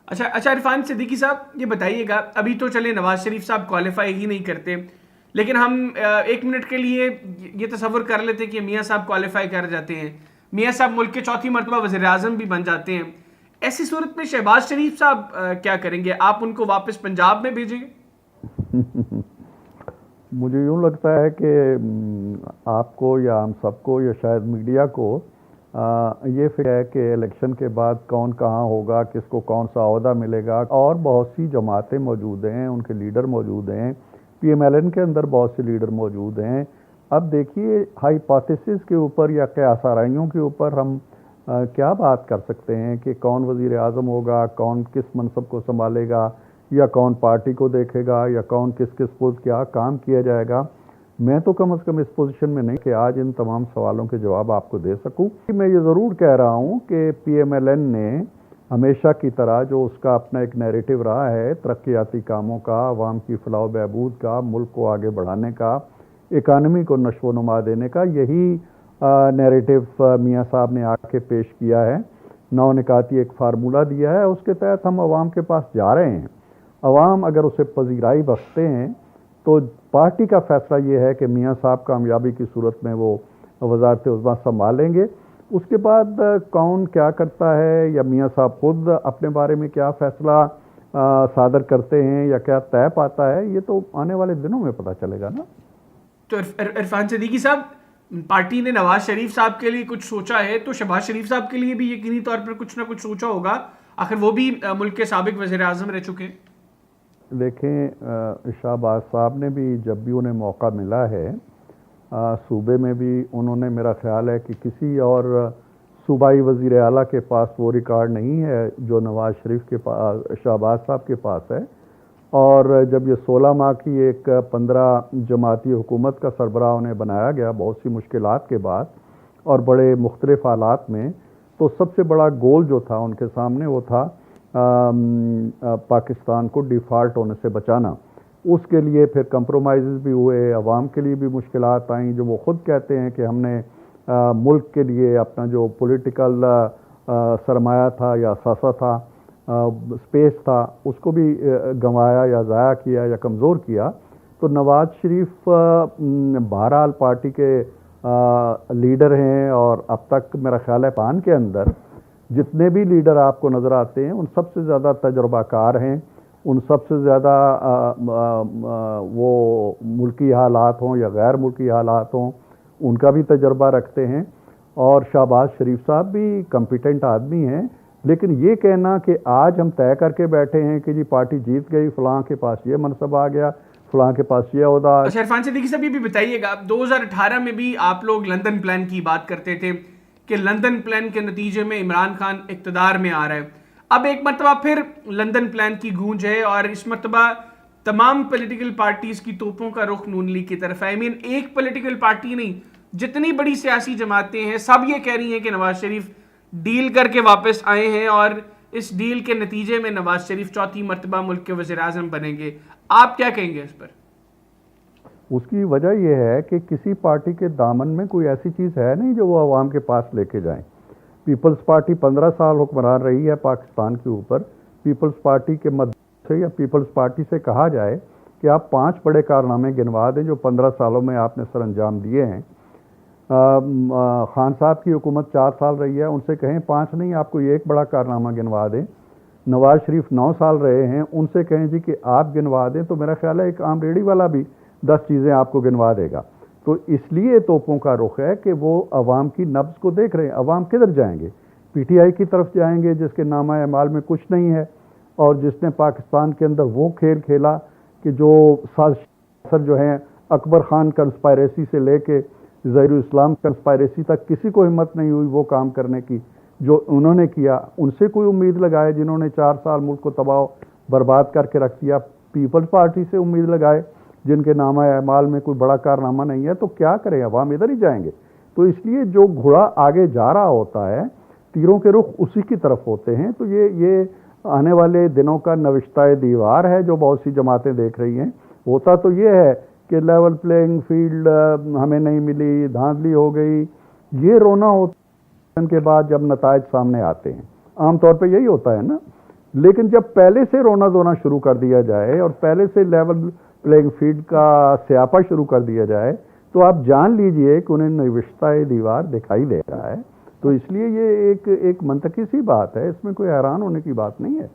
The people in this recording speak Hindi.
अच्छा अच्छा, इरफान सिद्दीकी साहब ये बताइएगा, अभी तो चले नवाज शरीफ साहब क्वालिफाई ही नहीं करते, लेकिन हम एक मिनट के लिए ये तसव्वुर कर लेते हैं कि मियाँ साहब क्वालिफाई कर जाते हैं, मियाँ साहब मुल्क के चौथी मरतबा वज़ीर आज़म भी बन जाते हैं। ऐसी सूरत में शहबाज शरीफ साहब क्या करेंगे? आप उनको वापस पंजाब में भेजेंगे? मुझे यूँ लगता है कि आपको या हम सबको या शायद मीडिया को ये फिक्र है कि इलेक्शन के बाद कौन कहाँ होगा, किसको कौन सा ओहदा मिलेगा। और बहुत सी जमातें मौजूद हैं, उनके लीडर मौजूद हैं, पीएमएलएन के अंदर बहुत से लीडर मौजूद हैं। अब देखिए, हाइपोथेसिस के ऊपर या क़यास-आराइयों के ऊपर हम क्या बात कर सकते हैं कि कौन वज़ीर आज़म होगा, कौन किस मनसब को संभालेगा, या कौन पार्टी को देखेगा, या कौन किस किस पोस्ट क्या काम किया जाएगा। मैं तो कम से कम इस पोजीशन में नहीं कि आज इन तमाम सवालों के जवाब आपको दे सकूं। मैं ये ज़रूर कह रहा हूं कि पीएमएलएन ने हमेशा की तरह जो उसका अपना एक नैरेटिव रहा है तरक्याती कामों का, आवाम की फलाह बहबूद का, मुल्क को आगे बढ़ाने का, इकानमी को नशो नुमा देने का, यही नैरेटिव मियाँ साहब ने आके पेश किया है। नौ निकाती एक फार्मूला दिया है, उसके तहत हम आवाम के पास जा रहे हैं। अवाम अगर उसे पजीराई बख्शते हैं तो पार्टी का फैसला ये है कि मियाँ साहब कामयाबी की सूरत में वो वज़ारत उज़्मा संभालेंगे। उसके बाद कौन क्या करता है, या मियाँ साहब खुद अपने बारे में क्या फैसला सादर करते हैं या क्या तय पाता है, ये तो आने वाले दिनों में पता चलेगा ना। तो इरफान सिद्दीकी साहब, पार्टी ने नवाज शरीफ साहब के लिए कुछ सोचा है, तो शहबाज शरीफ साहब के लिए भी यकीनी तौर पर कुछ ना कुछ सोचा होगा। आखिर वो भी मुल्क के साबिक वज़ीर आज़म रह चुके हैं। देखें, शहबाज साहब ने भी जब भी उन्हें मौका मिला है सूबे में भी, उन्होंने, मेरा ख्याल है कि किसी और सूबाई वज़ीर आला के पास वो रिकॉर्ड नहीं है जो नवाज शरीफ के पास, शहबाज साहब के पास है। और जब ये 16 माह की एक 15 जमाती हुकूमत का सरबराह उन्हें बनाया गया बहुत सी मुश्किलात के बाद और बड़े मुख्तलिफ हालात में, तो सबसे बड़ा गोल जो था उनके सामने वो था पाकिस्तान को डिफ़ॉल्ट होने से बचाना। उसके लिए फिर कंप्रोमाइज़ भी हुए, अवाम के लिए भी मुश्किलात आई, जो वो ख़ुद कहते हैं कि हमने मुल्क के लिए अपना जो पॉलिटिकल सरमाया था या असासा था, स्पेस था, उसको भी गंवाया या ज़ाया किया या कमज़ोर किया। तो नवाज शरीफ बहरहाल पार्टी के लीडर हैं, और अब तक मेरा ख्याल है पान के अंदर जितने भी लीडर आपको नज़र आते हैं उन सबसे ज़्यादा तजुर्बाकार हैं, उन सबसे ज़्यादा वो मुल्की हालात हों या गैर मुल्की हालात हों उनका भी तजर्बा रखते हैं। और शहबाज शरीफ साहब भी कम्पिटेंट आदमी हैं, लेकिन ये कहना कि आज हम तय करके बैठे हैं कि जी पार्टी जीत गई, फलां के पास ये मनसब आ गया, फलां के पास ये ओहदा। अच्छा इरफान सिद्दीकी साहब, ये भी बताइएगा, 2018 में भी आप लोग लंदन प्लान की बात करते थे कि लंदन प्लान के नतीजे में इमरान खान इक़्तिदार में आ रहा है। अब एक मरतबा फिर लंदन प्लान की गूंज है, और इस मरतबा तमाम पॉलिटिकल पार्टीज की तोपों का रुख नून लीग की तरफ है। आई मीन, एक पॉलिटिकल पार्टी नहीं, जितनी बड़ी सियासी जमातें हैं सब ये कह रही हैं कि नवाज शरीफ डील करके वापस आए हैं, और इस डील के नतीजे में नवाज शरीफ चौथी मरतबा मुल्क के वज़ीर आज़म बनेंगे। आप क्या कहेंगे इस पर? उसकी वजह यह है कि किसी पार्टी के दामन में कोई ऐसी चीज़ है नहीं जो वो आवाम के पास लेके जाएं। पीपल्स पार्टी 15 साल हुक्मरान रही है पाकिस्तान के ऊपर। पीपल्स पार्टी के मध्य से या पीपल्स पार्टी से कहा जाए कि आप 5 बड़े कारनामे गिनवा दें जो 15 सालों में आपने सर अंजाम दिए हैं। खान साहब की हुकूमत 4 साल रही है, उनसे कहें 5 नहीं, आपको ये एक बड़ा कारनामा गिनवा दें। नवाज शरीफ 9 साल रहे हैं, उनसे कहें जी कि आप गिनवा दें, तो मेरा ख्याल है एक आम रेडी वाला भी 10 चीज़ें आपको गिनवा देगा। तो इसलिए तोपों का रुख है कि वो अवाम की नब्ज़ को देख रहे हैं। अवाम किधर जाएंगे? पीटीआई की तरफ जाएंगे जिसके नामा अमाल में कुछ नहीं है, और जिसने पाकिस्तान के अंदर वो खेल खेला कि जो साजिश जो हैं अकबर खान कंस्पायरेसी से लेके ज़हीरुल इस्लाम कंस्पायरेसी तक किसी को हिम्मत नहीं हुई वो काम करने की जो उन्होंने किया। उनसे कोई उम्मीद लगाए जिन्होंने 4 साल मुल्क को तबाह बर्बाद करके रख दिया। पीपल्स पार्टी से उम्मीद लगाए जिनके नामा अमाल में कोई बड़ा कारनामा नहीं है, तो क्या करें, अवाम इधर ही जाएंगे। तो इसलिए जो घोड़ा आगे जा रहा होता है, तीरों के रुख उसी की तरफ होते हैं। तो ये आने वाले दिनों का नविश्ता दीवार है जो बहुत सी जमातें देख रही हैं। होता तो ये है कि लेवल प्लेइंग फील्ड हमें नहीं मिली, धांधली हो गई, ये रोना होता है के बाद जब नतायज सामने आते हैं। आमतौर पे यही होता है ना लेकिन जब पहले से रोना धोना शुरू कर दिया जाए और पहले से लेवल प्लेइंग फील्ड का स्यापा शुरू कर दिया जाए, तो आप जान लीजिए कि उन्हें निविष्टा दीवार दिखाई दे रहा है। तो इसलिए ये एक मंतकी सी बात है, इसमें कोई हैरान होने की बात नहीं है।